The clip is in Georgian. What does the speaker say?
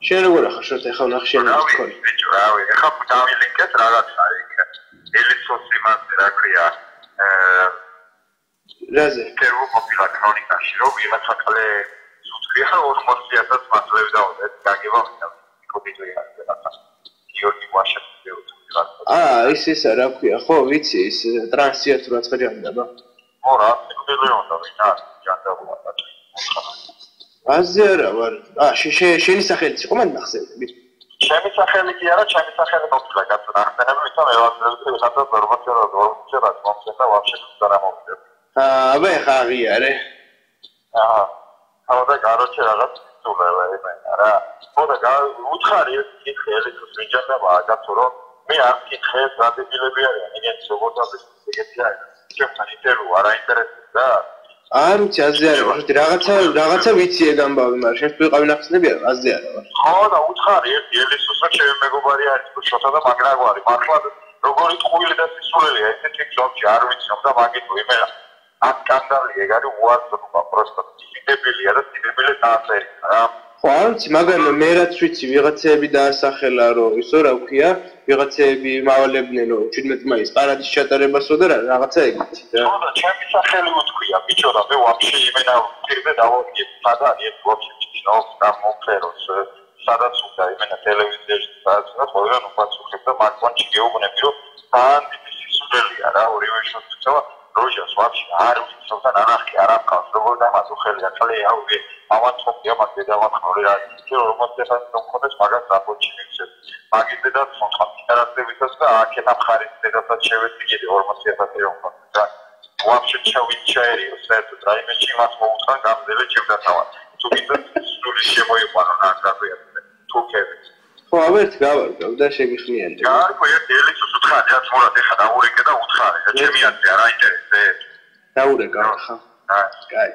შენ როგორ ახლა ეხლა ნახე შენ რავი ბიჭო რავი ეხლა დავილინკეთ რაღაცა იქ ელიცოს იმაზე რა ქვია რაზე კერვოპილა ქრონიკაში რომ ვიღაცა ყლე სუთხია 400,000 მასლები დაუდეთ გაგება კოპიტოია რაღაცა გიორგი ვაშაკოვი ის რა ქვია ხო ვიცი ის ტრანსია თუ რაც ხარიანდა ხო რა მილიონი ვინა ჯანდაბოა აზე არა ვარ შენი სახელიც იყო მან ნახსენები ჩემი სახელი კი არა ჩემი სახელი მოკლა გაწნახები ვიცა მე ვარ ხათა პერვაცერა მომცეთა ვაფშე არა მომწევ აბა ხა აღიარე და გაროჩე რაღაც თულელა იმენა რა ხოდა უთხარი კითხე ელიცოს ვიჯანდება აგაცო რომ მე არ კითხე სტრატეგიები არიან ეგეთი როგორ დაბის ეგეთი არის ჩემთან ინტერვიუ არ აინტერესებს და არ ვიცი აზე არა ვარ რაღაცა ვიცი ეგ ამბავი მაგრამ შენ ვიყავი ნახსნები არა აზე არა ვარ ხო და უთხარი ერთი ელიცოს რა ჩემი მეგობარი არის შოთა და მაგრაგვარი მართლა როგორი ტყუილი და სისულელია ესეთი ჯობში არ ვიცნობ და მაგით ვიმენა აქ სკანდალი ეგ არის უარწმუნოა პროსტო დიდებელია და დიდებელი დააწერა რა ხო არ ვიცი მაგრამ მე რაც ვიცი ვიღაცეები დაასახელა რომ ისო რა ვქია ვიღაცეები მავალებდნენ რომ 17 მაისს პარადის ჩატარებასო და რაღაცა ეგეთი რა ხო და ჩემი სახელი უთქვია ბიჭო და მე ვაფშე იმენა ვფიქრე დავაგებ სადა ერთ ვაფშე ჩინოს და მომფეროს სადაც უნდა იმენა ტელევიზიაში სადაც უნდა ყველგან უპასუხებ და მაგონში გეუბნები რომ ძალიან დიდი სისულელია რა ორივე შოთქვა როჟას ვაფშე არ ვიცნობ და ნანახი არ ამყავს როგორ დამაზუხელია ხალე ავი ავანთობია მაგ დედავანხმური რა ისე რომ მოწესა მომხდეს მაგას დაბოჩი მიცეს მაგის და ხოთქა ინტერესებითაც და აქეთ ამხარის დედასაც შევეცდიდი 40,000 ეურო და ვაფშე ჩავიჩაერიო საერთოდ რაიმეში მას მოუთხან გამძლე ჩემთან თუ კიდე სული შემოიყვანო ნაკრებია თუკები ხო ავერთ გავარდავ და შეგიხნიანდი გარკვე ერთ ელიცოს უთხარი რაც მორად ეხა დაურეკე და უთხარი და ჩემი აზრი არ აინტერესებს დაურეკა ხა კაი